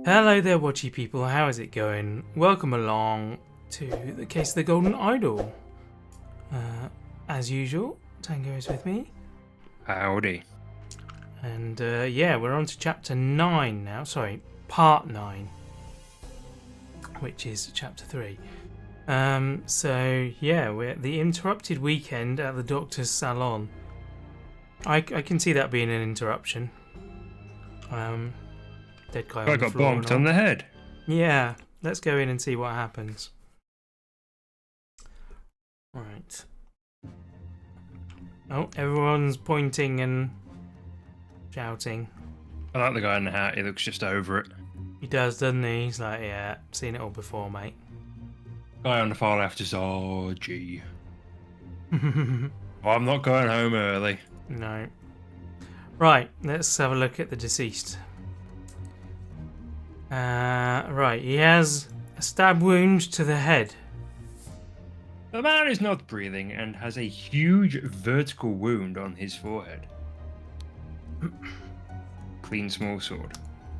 Hello there, watchy people. How is it going? Welcome along to the case of the Golden Idol. As usual, Tango is with me, Howdy. and yeah, we're on to chapter 9 now. Sorry, part 9, which is chapter 3. So yeah, we're at the interrupted weekend at the doctor's salon. I can see that being an interruption. Dead guy I on the got floor. bonked on the head. Yeah, let's go in and see what happens. Right. Oh, everyone's pointing and shouting. I like the guy in the hat, he looks just over it. He does, doesn't he? He's like, yeah, seen it all before, mate. Guy on the far left is, oh gee. Oh, I'm not going home early. No. Right, let's have a look at the deceased. Right, he has a stab wound to the head. The man is not breathing and has a huge vertical wound on his forehead. Clean small sword.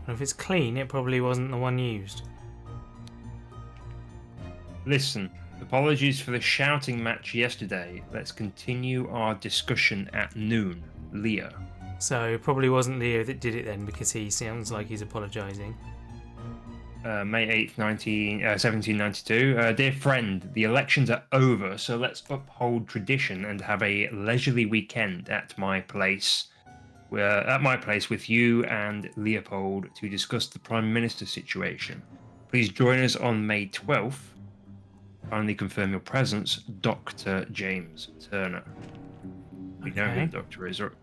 And if it's clean, it probably wasn't the one used. Listen, apologies for the shouting match yesterday. Let's continue our discussion at noon. Leo. So it probably wasn't Leo that did it then, because he sounds like he's apologising. May 8th, 1792. Dear friend, the elections are over, so let's uphold tradition and have a leisurely weekend at my place. We're at my place with you and Leopold to discuss the Prime Minister situation. Please join us on May 12th. Finally confirm your presence, Dr. James Turner. We know who the doctor is, or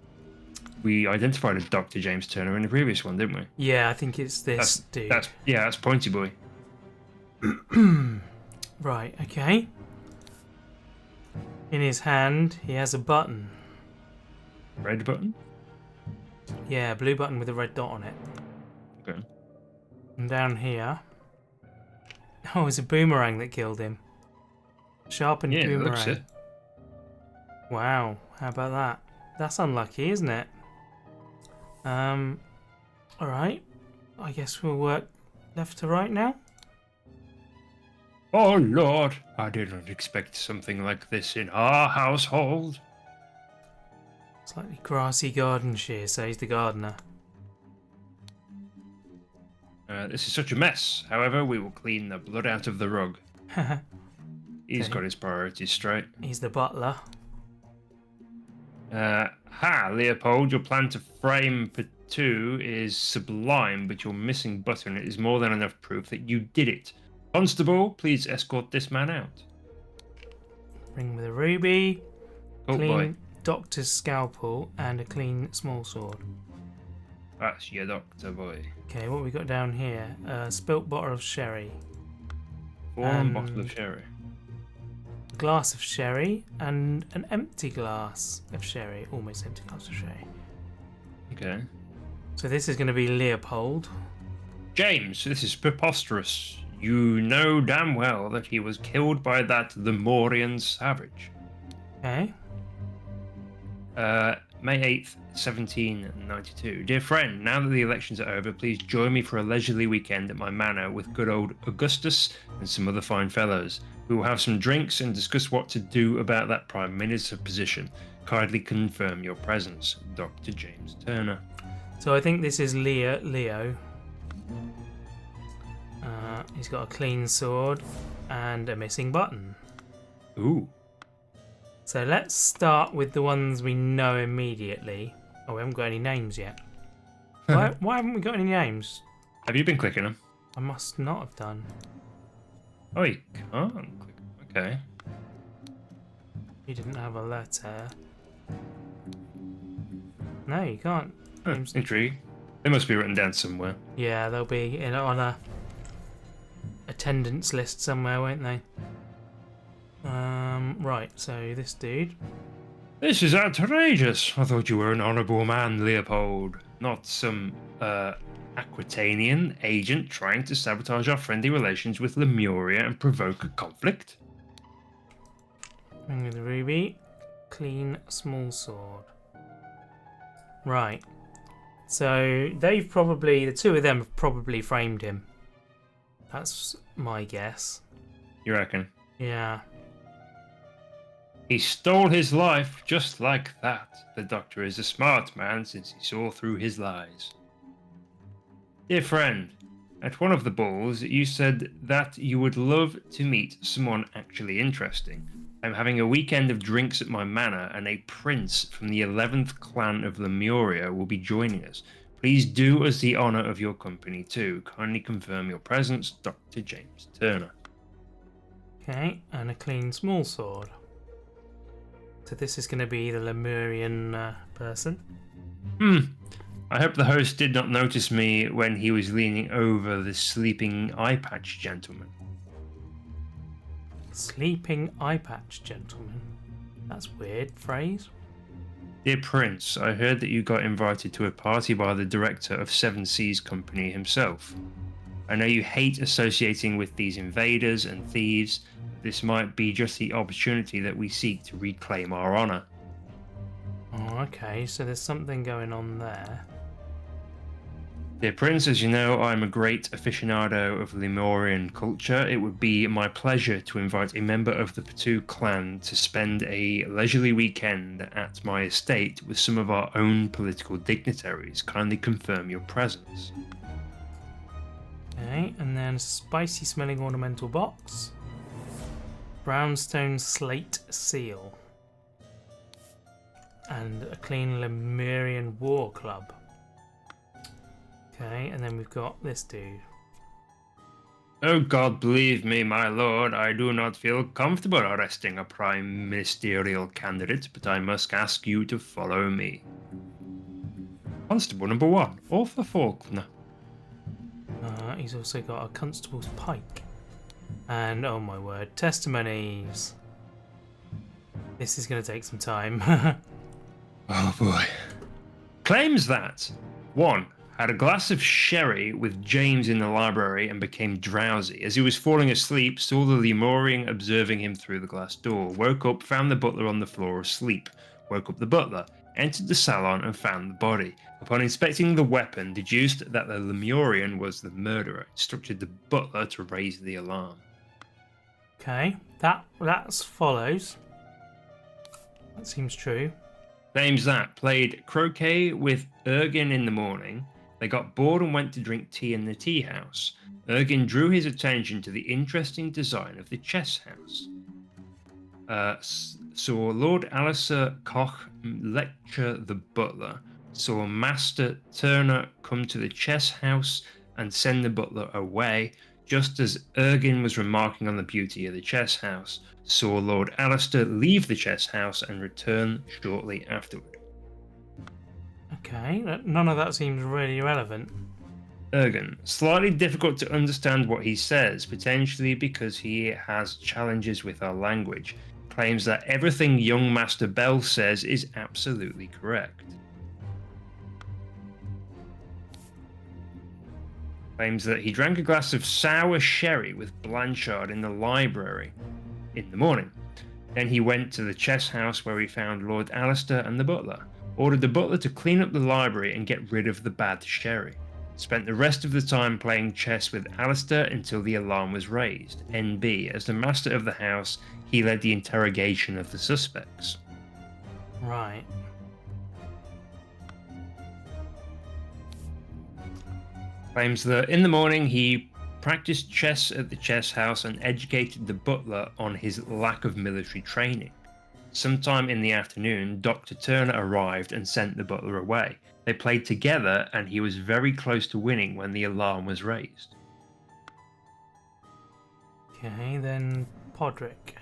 we identified as Dr. James Turner in the previous one, didn't we? Yeah, I think it's this dude. That's Pointy Boy. Right, okay. In his hand, he has a button. Red button? Yeah, blue button with a red dot on it. Okay. And down here... Oh, it's a boomerang that killed him. Sharpened boomerang. Looks it. Wow, how about that? That's unlucky, isn't it? Alright. I guess we'll work left to right now. Oh Lord, I did not expect something like this in our household. Slightly grassy garden shear, says the gardener. This is such a mess. However, we will clean the blood out of the rug. He's got his priorities straight. He's the butler. Leopold, your plan to frame Patu is sublime, but your missing button is more than enough proof that you did it. Constable, please escort this man out. Ring with a ruby. Oh clean boy. doctor's scalpel and a clean small sword. That's your doctor boy. Okay, what we got down here? Spilt bottle of sherry. One bottle of sherry. A glass of sherry and an empty glass of sherry. Almost empty glass of sherry. Okay. So this is going to be Leopold. James, this is preposterous. You know damn well that he was killed by that Lemurian savage. Okay. May 8th, 1792. Dear friend, now that the elections are over, please join me for a leisurely weekend at my manor with good old Augustus and some other fine fellows. We will have some drinks and discuss what to do about that Prime Minister position. Kindly confirm your presence, Dr. James Turner. So I think this is Leo. He's got a clean sword and a missing button. Ooh. So let's start with the ones we know immediately. Oh, we haven't got any names yet. Why haven't we got any names? Have you been clicking them? I must not have done. Oh, you can't click. Okay. You didn't have a letter. No, you can't. Names. Intrigue. They must be written down somewhere. Yeah, they'll be on a attendance list somewhere, won't they? Right, so this dude. This is outrageous. I thought you were an honourable man, Leopold, not some Aquitanian agent trying to sabotage our friendly relations with Lemuria and provoke a conflict. Ring with the ruby. Clean small sword. Right. So the two of them have probably framed him. That's my guess. You reckon? Yeah. He stole his life just like that. The doctor is a smart man since he saw through his lies. Dear friend, at one of the balls you said that you would love to meet someone actually interesting. I'm having a weekend of drinks at my manor and a prince from the 11th clan of Lemuria will be joining us. Please do us the honor of your company too. Kindly confirm your presence, Dr. James Turner. Okay, and a clean small sword. So this is going to be the Lemurian person. I hope the host did not notice me when he was leaning over the sleeping eye patch gentleman. Sleeping eye patch gentleman. That's weird phrase. Dear Prince, I heard that you got invited to a party by the director of Seven Seas Company himself. I know you hate associating with these invaders and thieves. This might be just the opportunity that we seek to reclaim our honor. Oh, okay, so there's something going on there. Dear Prince, as you know, I'm a great aficionado of Lemurian culture. It would be my pleasure to invite a member of the Patu clan to spend a leisurely weekend at my estate with some of our own political dignitaries. Kindly confirm your presence. Okay, and then spicy smelling ornamental box. Brownstone slate seal. And a clean Lemurian war club. Okay, and then we've got this dude. Oh God, believe me, my lord, I do not feel comfortable arresting a prime ministerial candidate, but I must ask you to follow me. Constable number 1, Arthur Faulkner. He's also got a constable's pike. And, oh my word, testimonies. This is going to take some time. Oh boy. Claims that 1. Had a glass of sherry with James in the library and became drowsy. As he was falling asleep, saw the Lemurian observing him through the glass door. Woke up, found the butler on the floor asleep. Woke up the butler, entered the salon and found the body. Upon inspecting the weapon, deduced that the Lemurian was the murderer. Instructed the butler to raise the alarm. Okay, that's follows. That seems true. Claims that played croquet with Ergin in the morning. They got bored and went to drink tea in the tea house. Ergin drew his attention to the interesting design of the chess house. Saw Lord Alistair Koch lecture the butler. Saw Master Turner come to the chess house and send the butler away. Just as Ergin was remarking on the beauty of the chess house, saw Lord Alistair leave the chess house and return shortly afterward. Okay, none of that seems really relevant. Ergen, slightly difficult to understand what he says, potentially because he has challenges with our language. Claims that everything young Master Bell says is absolutely correct. Claims that he drank a glass of sour sherry with Blanchard in the library in the morning. Then he went to the chess house where he found Lord Alistair and the butler. Ordered the butler to clean up the library and get rid of the bad sherry. Spent the rest of the time playing chess with Alistair until the alarm was raised. NB, as the master of the house, he led the interrogation of the suspects. Right. Claims that in the morning he practiced chess at the chess house and educated the butler on his lack of military training. Sometime in the afternoon, Dr. Turner arrived and sent the butler away. They played together and he was very close to winning when the alarm was raised. Okay, then Podrick.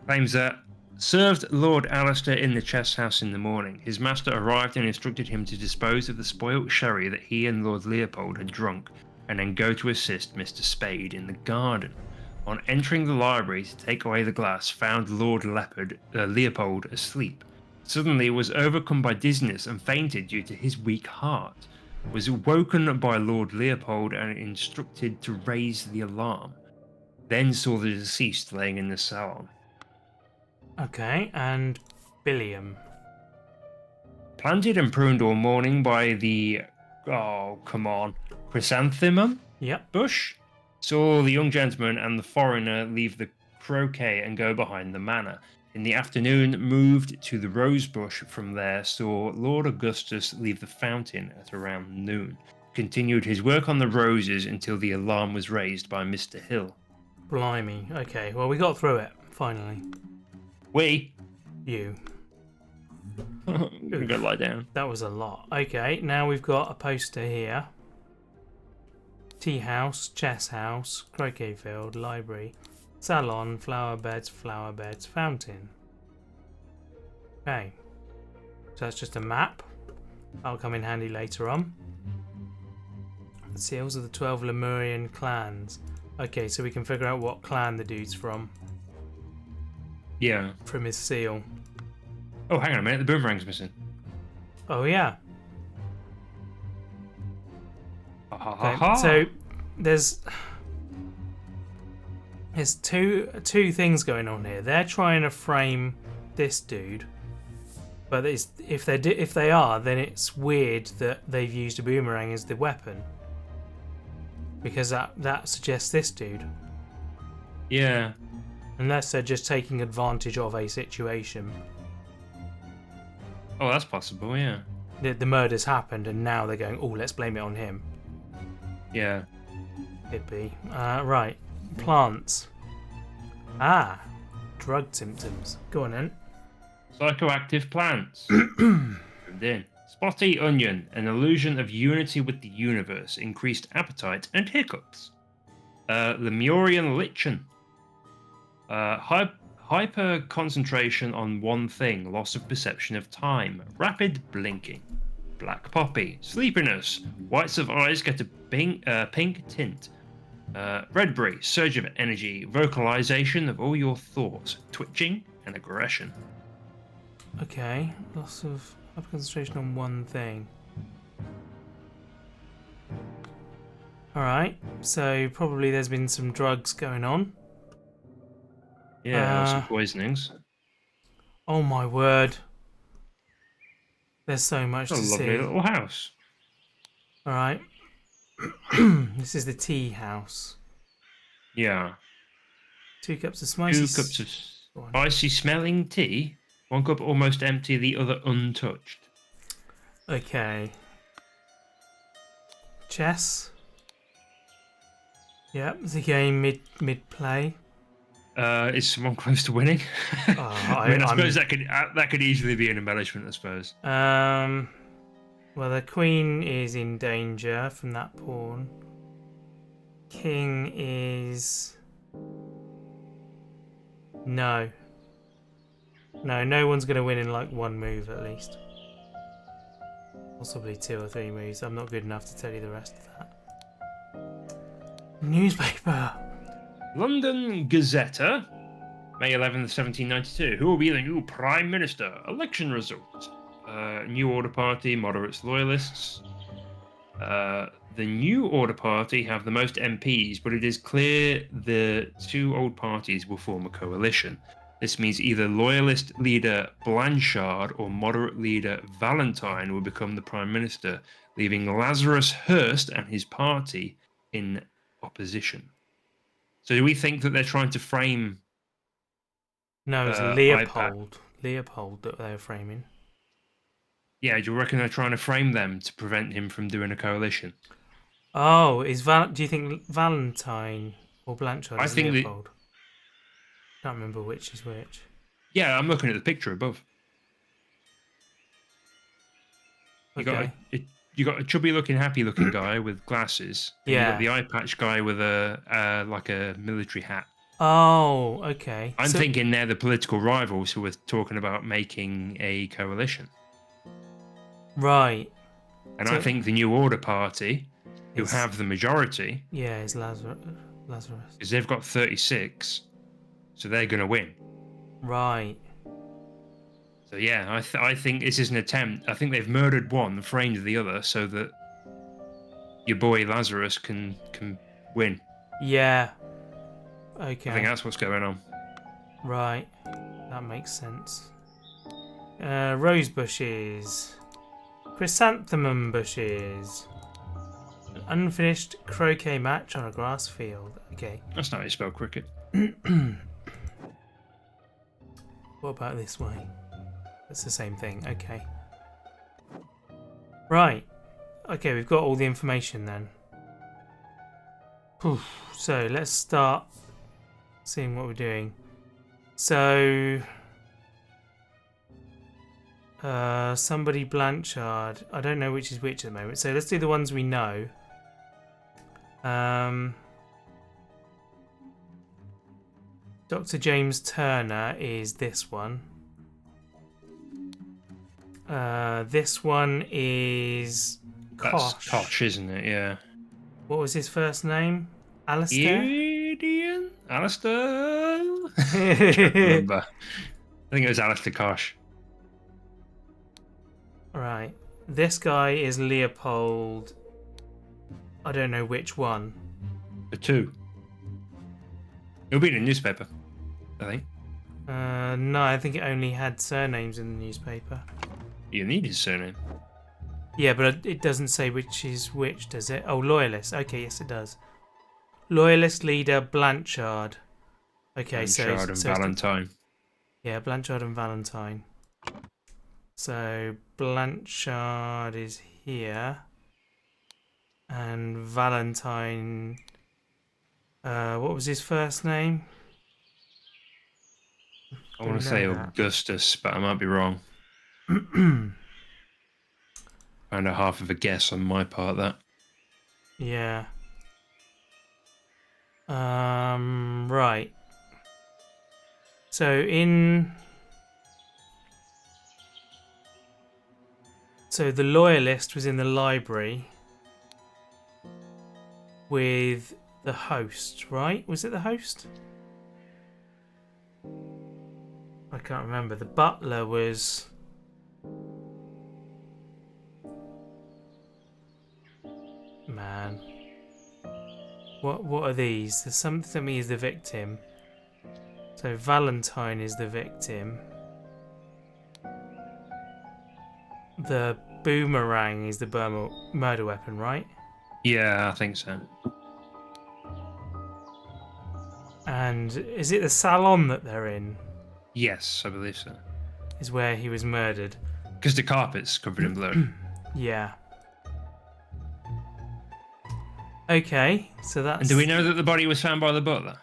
Claims that served Lord Alistair in the chess house in the morning. His master arrived and instructed him to dispose of the spoilt sherry that he and Lord Leopold had drunk, and then go to assist Mr. Spade in the garden. On entering the library to take away the glass, found Lord Leopold asleep. Suddenly was overcome by dizziness and fainted due to his weak heart. Was woken by Lord Leopold and instructed to raise the alarm. Then saw the deceased laying in the salon. Okay, and Billiam. planted and pruned all morning by the, oh, come on, chrysanthemum Yep. bush, saw the young gentleman and the foreigner leave the croquet and go behind the manor. In the afternoon, moved to the rose bush. From there, saw Lord Augustus leave the fountain at around noon. Continued his work on the roses until the alarm was raised by Mr. Hill. Blimey. Okay, well, we got through it, finally. We. You. I'm gonna go lie down. That was a lot. Okay, now we've got a poster here. Tea house, chess house, croquet field, library, salon, flower beds, fountain. Okay. So that's just a map. That'll come in handy later on. Seals of the 12 Lemurian clans. Okay, so we can figure out what clan the dude's from. Yeah. From his seal. Oh, hang on a minute. The boomerang's missing. Oh, yeah. Ha, ha, Okay, ha. so there's two things going on here. They're trying to frame this dude, but if they are, then it's weird that they've used a boomerang as the weapon, because that suggests this dude. Yeah. Unless they're just taking advantage of a situation. Oh, that's possible. Yeah. The murder's happened, and now they're going, oh, let's blame it on him. Yeah. Could be. Right. Plants. Ah. Drug symptoms. Go on then. Psychoactive plants. Moved in. Spotty onion, an illusion of unity with the universe, increased appetite and hiccups. Lemurian lichen. Hyper concentration on one thing, loss of perception of time, rapid blinking. Black poppy, sleepiness, whites of eyes get a pink tint. Redberry, surge of energy, vocalization of all your thoughts, twitching and aggression. Okay. Loss of concentration on one thing. Alright. So probably there's been some drugs going on. Yeah, some poisonings. Oh my word. There's so much A to lovely see. little house. Alright. This is the tea house. Yeah. 2 cups of spicy... 2 cups of spicy smelling tea. 1 cup almost empty, the other untouched. Okay. Chess. Yep, the game mid play. Is someone close to winning? I mean, I suppose that could easily be an embellishment. I suppose. Well, the queen is in danger from that pawn. King is no. No one's going to win in like 1 move at least. Possibly 2 or 3 moves. I'm not good enough to tell you the rest of that. Newspaper. London Gazetta, May 11th, 1792. Who will be the new Prime Minister? Election result. New Order Party, moderates, loyalists. The New Order Party have the most MPs, but it is clear the 2 old parties will form a coalition. This means either loyalist leader Blanchard or moderate leader Valentine will become the Prime Minister, leaving Lazarus Hurst and his party in opposition. So do we think that they're trying to frame... No, it's Leopold. Leopold that they're framing. Yeah, do you reckon they're trying to frame them to prevent him from doing a coalition? Oh, do you think Valentine or Blanchard is Leopold? Can't remember which is which. Yeah, I'm looking at the picture above. You got a chubby-looking, happy-looking guy with glasses. And yeah. You got the eye patch guy with a like a military hat. Oh, okay. I'm thinking they're the political rivals who are talking about making a coalition. Right. And I think the New Order Party, who have the majority... Yeah, is Lazarus. Because they've got 36, so they're going to win. Right. So yeah, I think this is an attempt. I think they've murdered one, framed the other, so that your boy Lazarus can win. Yeah. Okay. I think that's what's going on. Right. That makes sense. Rose bushes. Chrysanthemum bushes. An unfinished croquet match on a grass field. Okay. That's not how you spell cricket. What about this way? That's the same thing. Okay. Right. Okay, we've got all the information then. Oof. So let's start seeing what we're doing. So, somebody Blanchard. I don't know which is which at the moment. So let's do the ones we know. Dr. James Turner is this one. This one is Kosh. That's Kosh, isn't it? Yeah. What was his first name? Alistair? Ian? Alistair? I can't remember. I think it was Alistair Kosh. Right. This guy is Leopold. I don't know which one. The two. It'll be in the newspaper, I think. No, I think it only had surnames in the newspaper. You need his surname. Yeah, but it doesn't say which is which, does it? Oh, Loyalist. Okay, yes, it does. Loyalist leader Blanchard. Okay, Blanchard and Valentine. Yeah, Blanchard and Valentine. So Blanchard is here, and Valentine. What was his first name? I want to say Augustus, but I might be wrong. Kind of half of a guess on my part, that. Yeah. Right. So the Loyalist was in the library with the host, right? Was it the host? I can't remember. The butler was... Man. What are these? There's something is the victim. So Valentine is the victim. The boomerang is the murder weapon, right? Yeah, I think so. And is it the salon that they're in? Yes, I believe so. Is where he was murdered. Because the carpet's covered in blood. Yeah. Okay, so that's... And do we know that the body was found by the butler?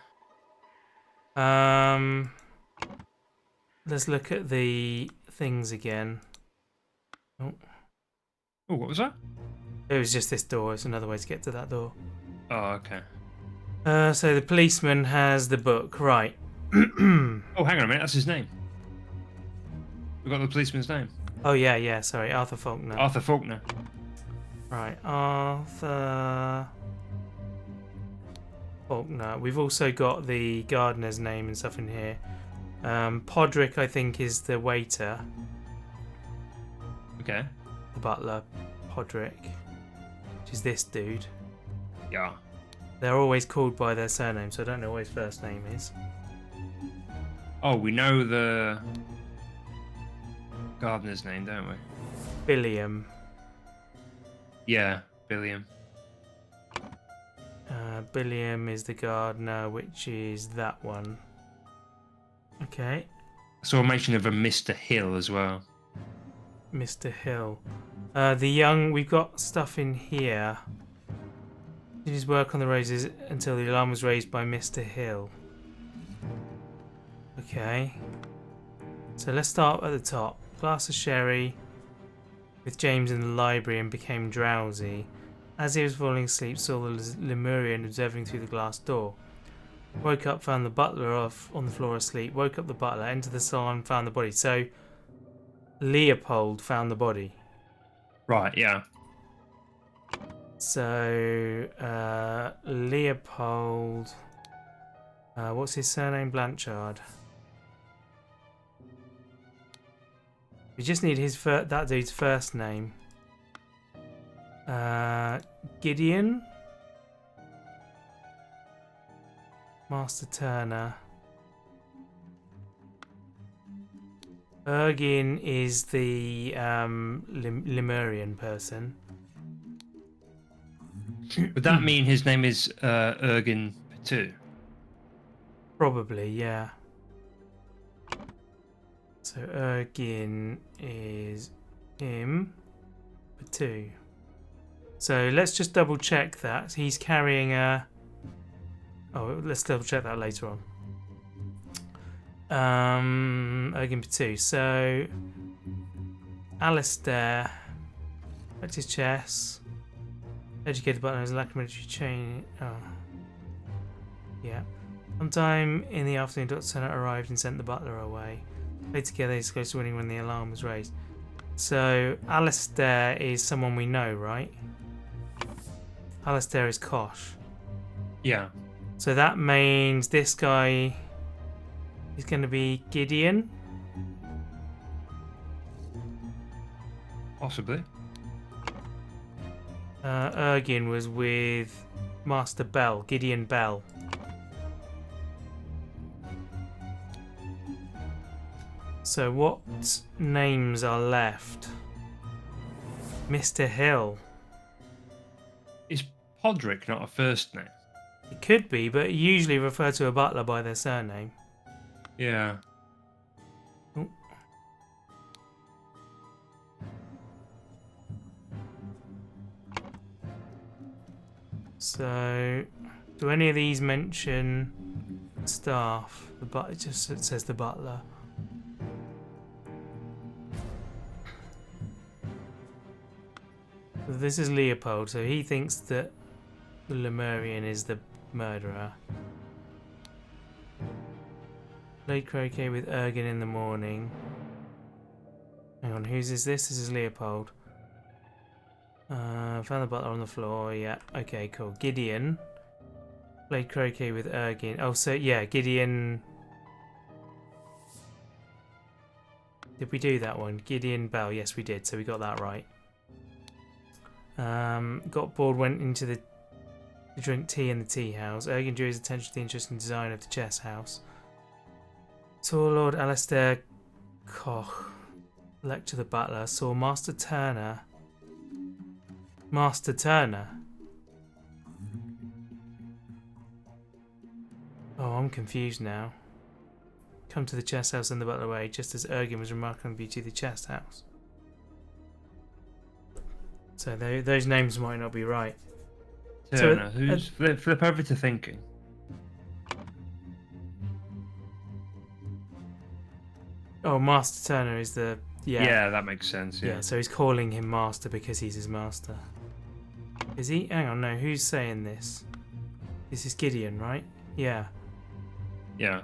Let's look at the things again. Oh, what was that? it was just this door. It's another way to get to that door. Oh, okay. So the policeman has the book, right? Oh, hang on a minute. That's his name. We got the policeman's name. Oh yeah. Sorry, Arthur Faulkner. Arthur Faulkner. Right, Arthur Faulkner. We've also got the gardener's name and stuff in here. Podrick, I think, is the waiter. Okay. The butler, Podrick, which is this dude. Yeah. They're always called by their surname, so I don't know what his first name is. Oh, we know the gardener's name, don't we? Billiam. Yeah, Billiam. Billiam is the gardener, which is that one. Okay. I saw a mention of a Mr. Hill as well. Mr. Hill. We've got stuff in here. Did his work on the roses until the alarm was raised by Mr. Hill. Okay. So let's start at the top. Glass of sherry with James in the library and became drowsy. As he was falling asleep, saw the Lemurian observing through the glass door. Woke up, found the butler off on the floor asleep. Woke up the butler, entered the salon, found the body. So Leopold found the body. Right, yeah. So Leopold. What's his surname? Blanchard. We just need that dude's first name. Gideon. Master Turner. Ergin is the Lemurian person. Would that mean his name is Ergin too? Probably, yeah. So Ergin is him, Batu. So let's just double check that. He's carrying a... Oh, let's double check that later on. Ergin Batu. So Alistair, that's his chess. Educated button has lack of military training. Oh. Yeah. Sometime in the afternoon, Dr. Turner arrived and sent the butler away. Played together, he's close to winning when the alarm was raised. So, Alistair is someone we know, right? Alistair is Kosh. Yeah. So that means this guy is going to be Gideon. Possibly. Ergin was with Master Bell, Gideon Bell. So what names are left? Mr. Hill. Is Podrick not a first name? It could be, but usually refer to a butler by their surname. Yeah. Ooh. So, do any of these mention staff? It just says the butler. So this is Leopold, so he thinks that the Lemurian is the murderer. Played croquet with Ergin in the morning. Hang on, whose is this? This is Leopold. Found the butler on the floor. Yeah, okay, cool. Gideon played croquet with Ergin. Oh, so yeah, Gideon. Did we do that one? Gideon Bell. Yes, we did. So we got that right. Got bored, went into to drink tea in the tea house. Ergin drew his attention to the interesting design of the chess house. Saw Lord Alistair Koch lecture the butler. Saw Master Turner. Master Turner? Oh, I'm confused now. Come to the chess house and the butler way, just as Ergin was remarking on the beauty of the chess house. So those names might not be right. Turner, So, who's flip over to thinking. Oh, Master Turner is the... Yeah, that makes sense. Yeah. So he's calling him Master because he's his master. Is he? Hang on, no, who's saying this? This is Gideon, right? Yeah. Yeah.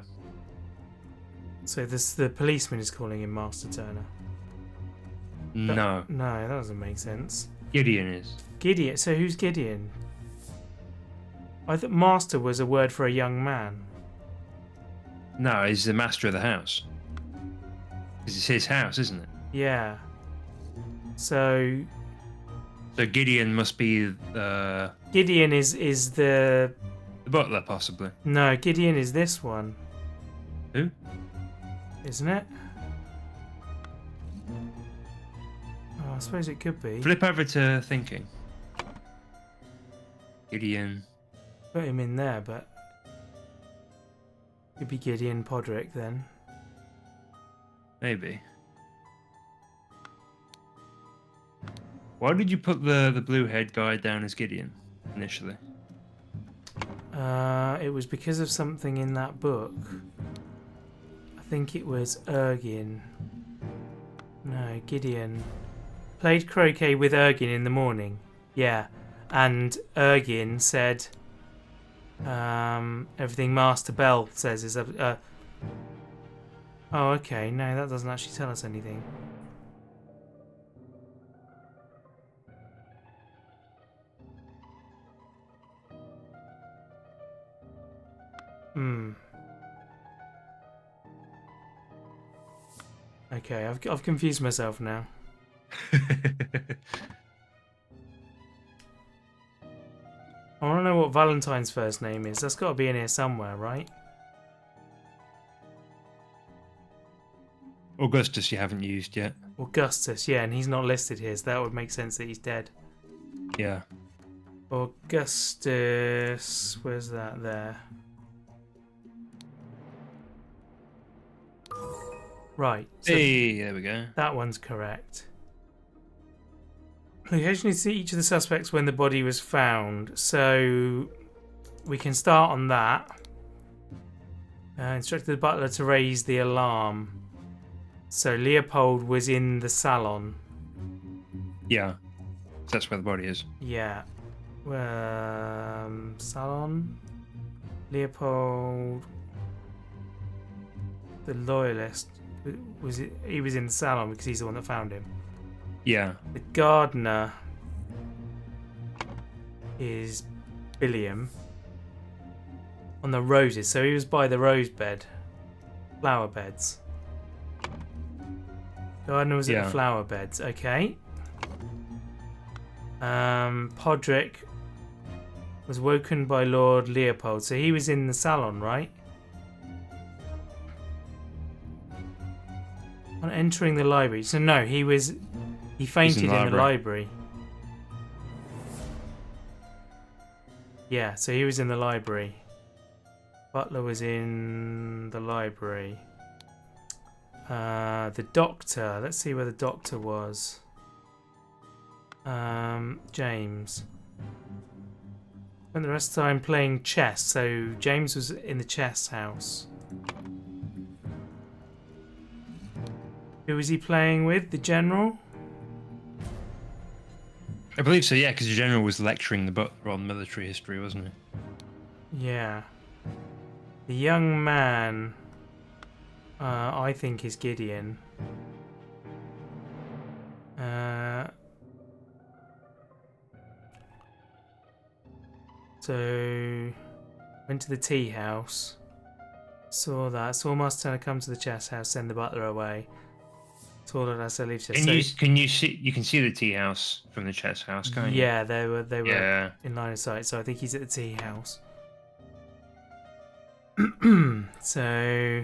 So the policeman is calling him Master Turner. No. No, that doesn't make sense. Gideon is. Gideon. So who's Gideon? I thought master was a word for a young man. No, he's the master of the house. Because it's his house, isn't it? Yeah. So Gideon must be Gideon is the butler, possibly. No, Gideon is this one. Who? Isn't it? Oh, I suppose it could be. Flip over to thinking. Gideon. Put him in there, but could be Gideon Podrick then. Maybe. Why did you put the blue head guy down as Gideon initially? It was because of something in that book. I think it was Ergin. No, Gideon. Played croquet with Ergin in the morning. Yeah. And Ergin said everything Master Bell says is oh, okay. No, that doesn't actually tell us anything. Okay, I've confused myself now. I want to know what Valentine's first name is. That's got to be in here somewhere, right? Augustus you haven't used yet. Augustus, yeah, and he's not listed here, so that would make sense that he's dead. Yeah. Augustus, where's that there? Right, so Hey, there we go. that one's correct. We occasionally see each of the suspects when the body was found, so we can start on that. Instructed the butler to raise the alarm. So Leopold was in the salon. Yeah. That's where the body is. Yeah. Salon. Leopold. The loyalist. He was in the salon because he's the one that found him. Yeah. The gardener is Billiam. On the roses. So he was by the rose bed. Flower beds. Gardener was at the flower beds. Okay. Podrick was woken by Lord Leopold. So he was in the salon, right? On entering the library. So no, he fainted in the library. Yeah, so he was in the library. Butler was in the library. The doctor. Let's see where the doctor was. James. Spent the rest of the time playing chess. So James was in the chess house. Who was he playing with? The general? I believe so, yeah, because the general was lecturing the butler on military history, wasn't he? Yeah. The young man, I think, is Gideon. So, went to the tea house. Saw that. Saw Master Turner come to the chess house, send the butler away. Told her as I leave. Can you see? You can see the tea house from the chess house, can't you? Yeah, they were in line of sight. So I think he's at the tea house. So,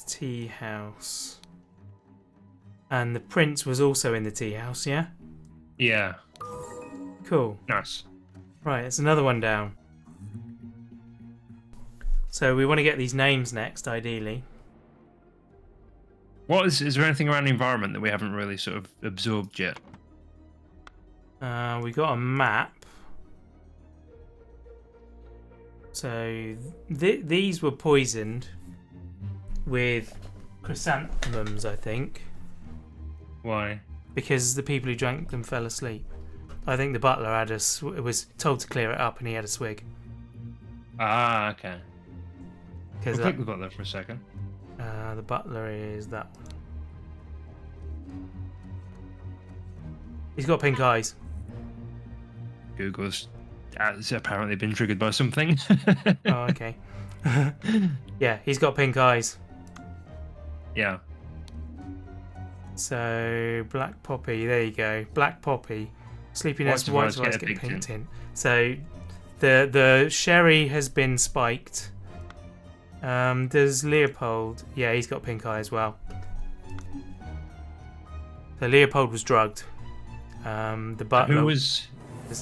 tea house, and the prince was also in the tea house. Yeah. Yeah. Cool. Nice. Right, it's another one down. So we want to get these names next, ideally. Is there anything around the environment that we haven't really sort of absorbed yet? We got a map. So these were poisoned with chrysanthemums, I think. Why? Because the people who drank them fell asleep. I think the butler was told to clear it up, and he had a swig. Ah, okay. We'll click the butler for a second. The butler is that one. He's got pink eyes. Google's has apparently been triggered by something. Oh, okay. Yeah, he's got pink eyes. Yeah. So, Black Poppy, there you go. Black Poppy. Sleepiness, white eyes get pink tint. So, the sherry has been spiked. Does Leopold... Yeah, he's got pink eye as well. So, Leopold was drugged. The butler was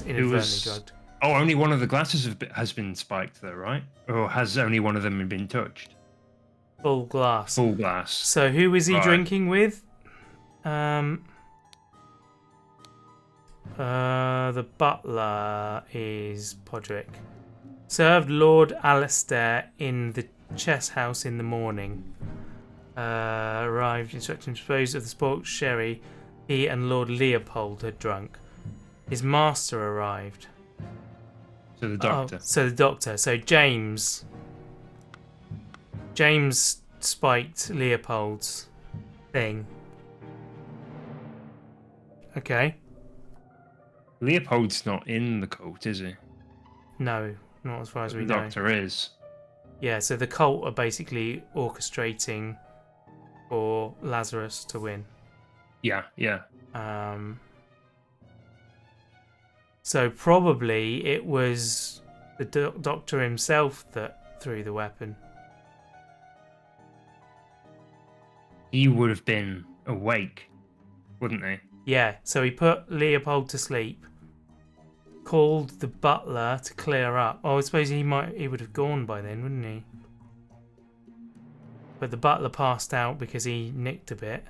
inadvertently drugged. Oh, only one of the glasses has been spiked, though, right? Or has only one of them been touched? Full glass. Full glass. So who was he drinking with? The butler is Podrick. Served Lord Alistair in the chess house in the morning. Arrived, instructed him to dispose of the spoilt sherry he and Lord Leopold had drunk. His master arrived. So the doctor. So the doctor. So James spiked Leopold's thing. Okay. Leopold's not in the cult, is he? No, not as far as we know. The doctor is. Yeah, so the cult are basically orchestrating for Lazarus to win. Yeah, yeah. So probably it was the doctor himself that threw the weapon. he would have been awake, wouldn't he? Yeah, so he put Leopold to sleep, called the butler to clear up. Oh, I suppose he would have gone by then, wouldn't he? But the butler passed out because he nicked a bit.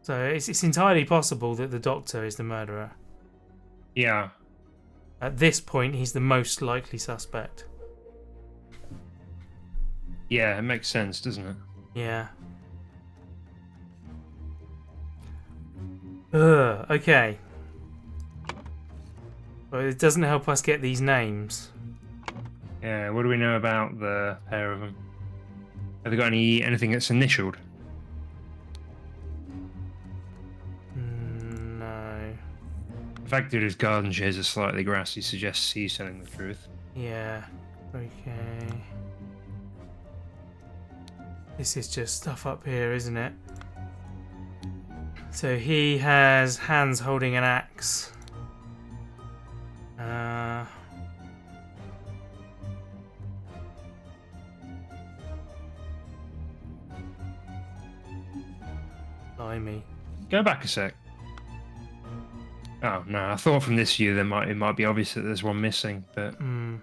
So it's entirely possible that the doctor is the murderer. Yeah. At this point, he's the most likely suspect. Yeah, it makes sense, doesn't it? Yeah. Ugh, okay. Well, it doesn't help us get these names. Yeah, what do we know about the pair of them? Have they got anything that's initialed? No. The fact that his garden shares are slightly grassy suggests he's telling the truth. Yeah. Okay. This is just stuff up here, isn't it? So he has hands holding an axe. Blimey. Go back a sec. Oh no, I thought from this view it might be obvious that there's one missing, but I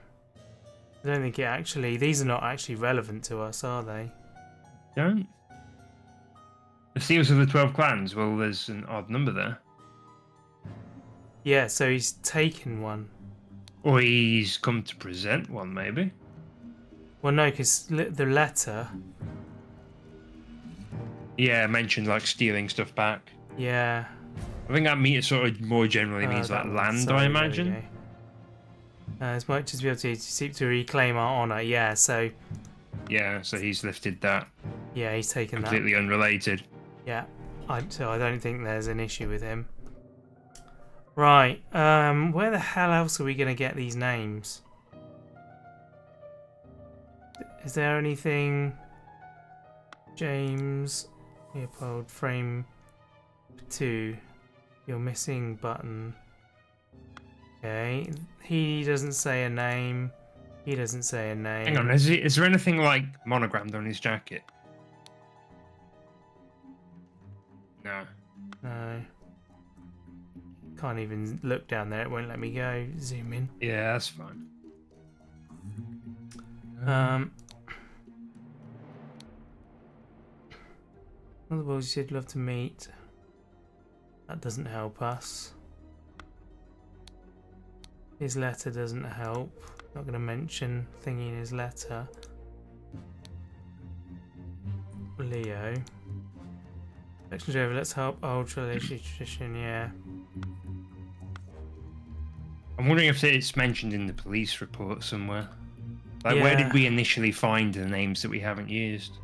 don't think it actually. These are not actually relevant to us, are they? don't. The seals of the 12 clans. Well, there's an odd number there. Yeah, so he's taken one. Or he's come to present one, maybe. Well, no, because the letter. Yeah, mentioned like stealing stuff back. Yeah. I think that sort of more generally means like that one. land, Sorry, I there we imagine. go. As much as we have to seek to reclaim our honour, yeah. So Yeah, so he's lifted that. yeah, he's taken Completely unrelated. that. Yeah. So I don't think there's an issue with him. Right. Where the hell else are we gonna get these names? Is there anything? James Leopold frame 2. You're missing button. Okay. He doesn't say a name. He doesn't say a name. Hang on, is there anything like monogrammed on his jacket? No. No. Can't even look down there. It won't let me go. Zoom in. Yeah, that's fine. Other boys you'd love to meet. That doesn't help us. His letter doesn't help. Not going to mention thingy in his letter. Leo. Section over. Let's help old tradition. Yeah. I'm wondering if it's mentioned in the police report somewhere. Like, where did we initially find the names that we haven't used?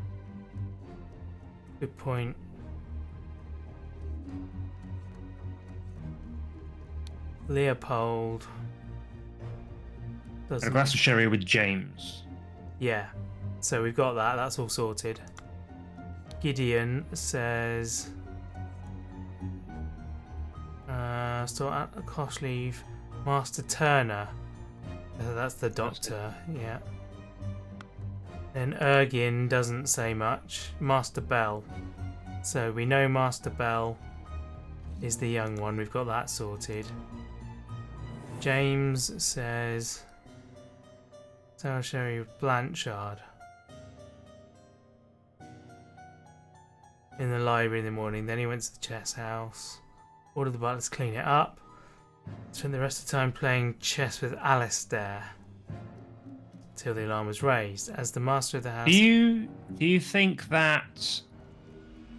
Good point. Leopold. And a glass of sherry with James. Yeah. So we've got that. That's all sorted. Gideon says... still at the cost leave. Master Turner. That's the doctor. Yeah. Then Ergin doesn't say much. Master Bell. So we know Master Bell is the young one. We've got that sorted. James says Sarah Sherry Blanchard. In the library in the morning. Then he went to the chess house. Ordered the butlers to clean it up. Spent the rest of the time playing chess with Alistair. Till the alarm was raised. As the master of the house... Do you think that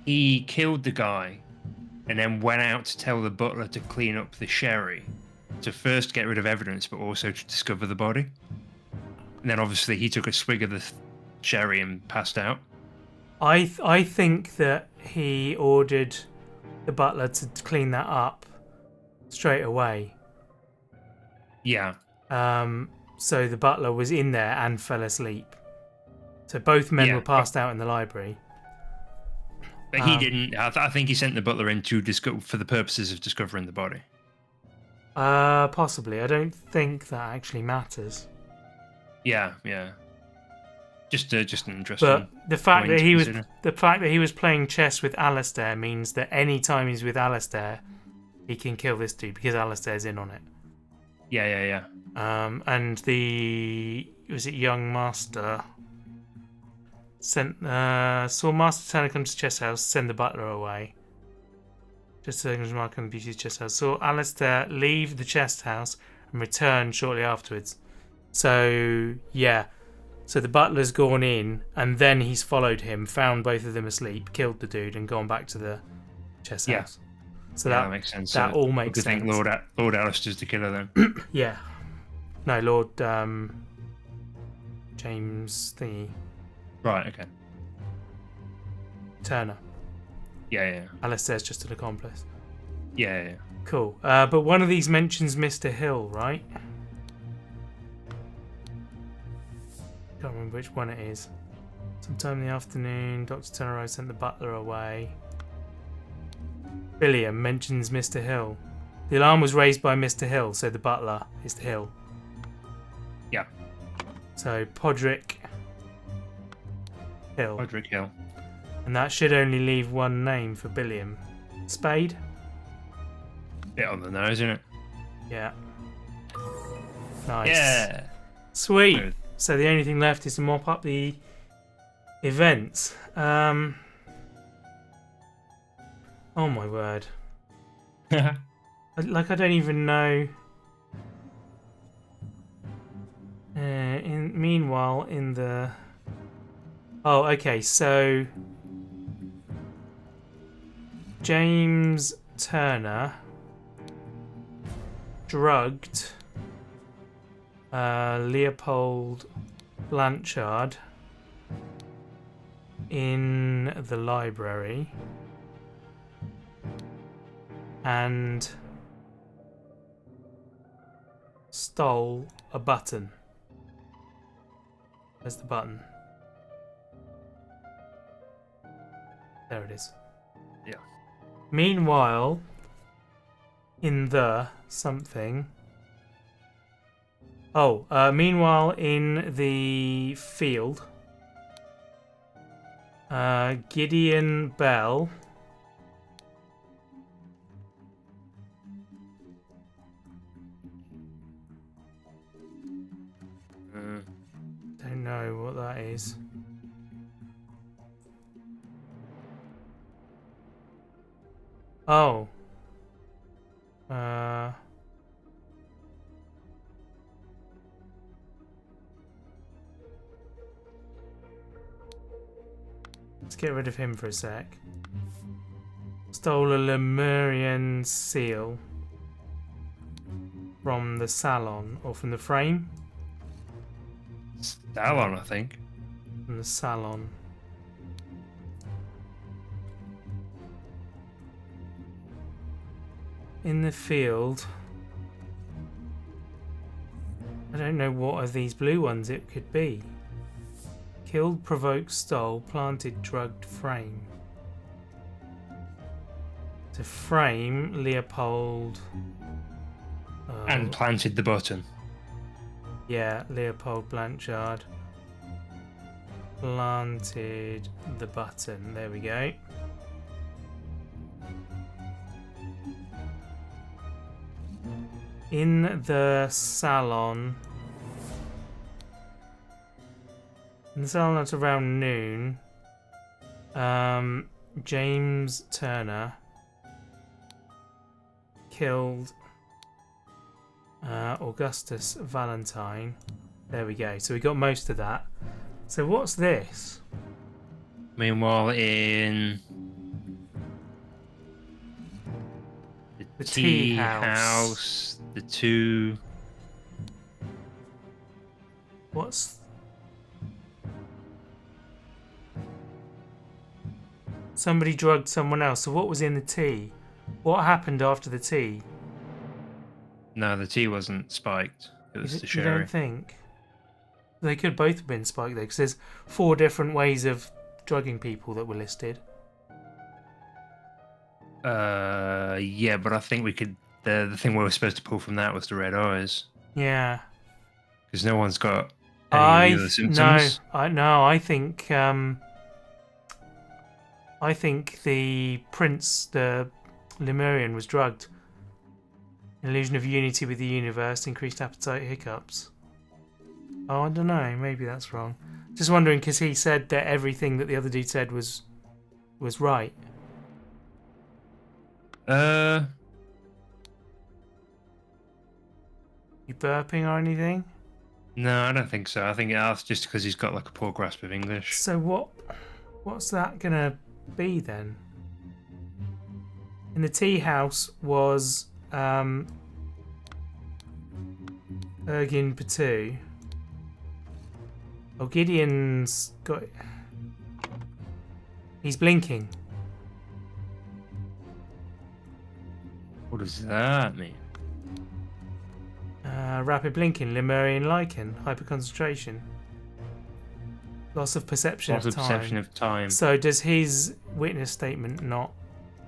he killed the guy and then went out to tell the butler to clean up the sherry to first get rid of evidence but also to discover the body? And then obviously he took a swig of the sherry and passed out. I think that he ordered the butler to clean that up straight away. Yeah. So the butler was in there and fell asleep. So both men were passed out in the library. But he didn't. I think he sent the butler in to for the purposes of discovering the body. Possibly. I don't think that actually matters. Yeah, yeah. Just an interesting. But the fact point that to he was playing chess with Alistair means that any time he's with Alistair, he can kill this dude because Alistair's in on it. Yeah. And was it young master saw Master Turner come to chess house, send the butler away. Just so remark on the beauty's chess house. Saw Alistair leave the chess house and return shortly afterwards. So yeah. So the butler's gone in, and then he's followed him, found both of them asleep, killed the dude, and gone back to the chess house. So that makes sense. That all makes sense. I think Lord Alistair's the killer then. Yeah. No, Lord James thingy. Right. Okay. Turner. Yeah. Alistair's just an accomplice. Yeah. Cool. But one of these mentions Mr. Hill, right? Can't remember which one it is. Sometime in the afternoon, Dr. Turner sent the butler away. Billiam mentions Mr. Hill. The alarm was raised by Mr. Hill, so the butler is the Hill. Yeah. So Podrick Hill. Podrick Hill. And that should only leave one name for Billiam. Spade? Bit on the nose, isn't it? Yeah. Nice. Yeah. Sweet. Good. So the only thing left is to mop up the events. Oh my word. I don't even know. Meanwhile, in the... Oh, okay, so... James Turner drugged Leopold Blanchard in the library and stole a button. Where's the button? There it is. Yeah. Meanwhile, in the something... Oh, meanwhile in the field, Gideon Bell don't know what that is. Oh. Let's get rid of him for a sec. Stole a Lemurian seal from the Salon, or from the frame? Salon, I think. From the Salon. In the field. I don't know what of these blue ones it could be. Killed, provoked, stole, planted, drugged, frame. To frame Leopold. And planted the button. Yeah, Leopold Blanchard. Planted the button. There we go. In the salon. In the salon at around noon. James Turner killed Augustus Valentine. There we go. So we got most of that. So what's this? Meanwhile, in the tea house, the two. What's... Somebody drugged someone else. So what was in the tea? What happened after the tea? No, the tea wasn't spiked. It was the sherry. You don't think? They could both have been spiked though, because there's 4 different ways of drugging people that were listed. Yeah, but I think we could. The thing we were supposed to pull from that was the red eyes. Yeah. Because no one's got Any of the other symptoms? I think the prince, the Lemurian, was drugged. Illusion of unity with the universe, increased appetite, hiccups. Oh, I don't know. Maybe that's wrong. Just wondering because he said that everything that the other dude said was right. You burping or anything? No, I don't think so. I think that's just because he's got like a poor grasp of English. So what's that gonna be then? In the tea house was Ergin Batu. Oh, Gideon's got. He's blinking. What does that mean? Rapid blinking, Lemurian lichen, hyperconcentration, loss of perception Loss of of time. perception of time. So does his witness statement not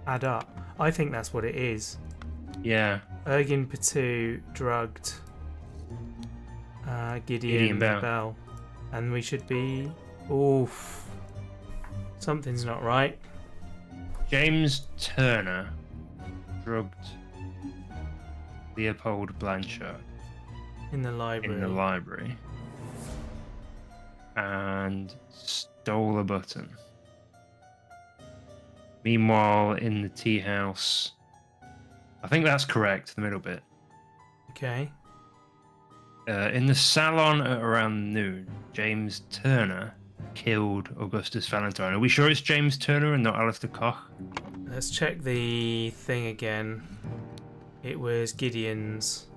add up? I think that's what it is. Yeah. Ergin Batu drugged Gideon Bell. And we should be... Oof. Something's not right. James Turner drugged Leopold Blanchard In the library. And stole a button. Meanwhile, in the tea house, I think that's correct, the middle bit. Okay. In the salon at around noon, James Turner killed Augustus Valentine. Are we sure it's James Turner and not Alistair Koch? Let's check the thing again. It was Gideon's.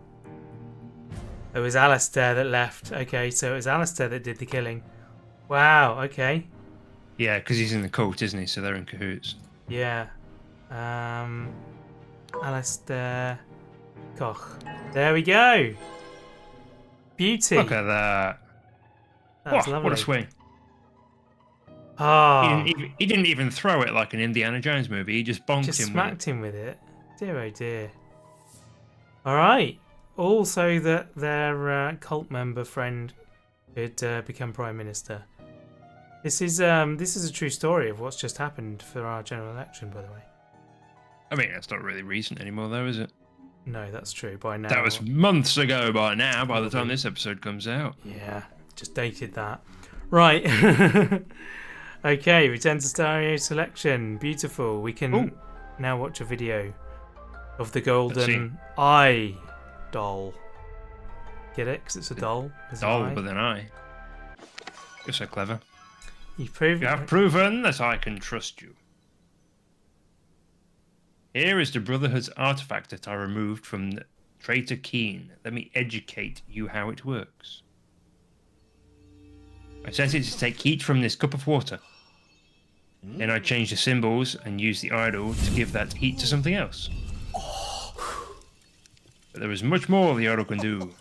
It was Alistair that left. Okay, so it was Alistair that did the killing. Wow, okay. Yeah, because he's in the cult, isn't he? So they're in cahoots. Yeah. Alistair Koch. There we go. Beauty. Look at that. That's Whoa, lovely. what a swing. Oh, He didn't even throw it like an Indiana Jones movie. He just bonked just him smacked him with it. Dear oh dear. All right. Also, that their cult member friend could become prime minister. This is a true story of what's just happened for our general election, by the way. I mean, that's not really recent anymore, though, is it? No, that's true. By now, That was months ago by now, by the time this episode comes out. yeah, just dated that. Right. Okay, return to stereo selection. Beautiful. We can now watch a video of the golden eye doll. Get it? Because it's a doll. Doll with an eye. You're so clever. You have proven that I can trust you. Here is the Brotherhood's artifact that I removed from the Traitor Keen. Let me educate you how it works. I set it to take heat from this cup of water. Then I change the symbols and use the idol to give that heat to something else. But there is much more the idol can do.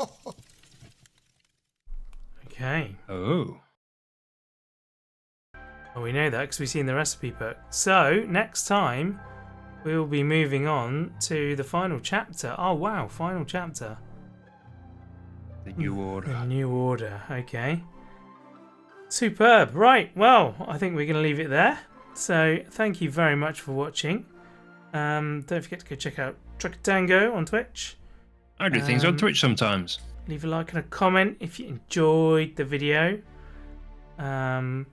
Okay. Oh. Well, we know that because we've seen the recipe book. So, next time, we'll be moving on to the final chapter. Oh, wow, final chapter. The New Order. The New Order, okay. Superb. Right, well, I think we're going to leave it there. So, thank you very much for watching. Don't forget to go check out Trucker Tango on Twitch. I do things on Twitch sometimes. Leave a like and a comment if you enjoyed the video. And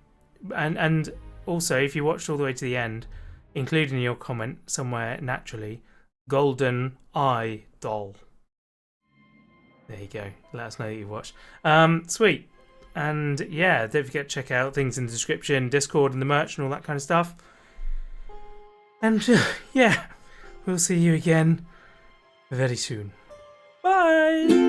also, if you watched all the way to the end, include in your comment somewhere naturally, golden eye doll. There you go. Let us know that you watched. Sweet. And yeah, don't forget to check out things in the description, Discord and the merch and all that kind of stuff. And yeah, we'll see you again very soon. Bye!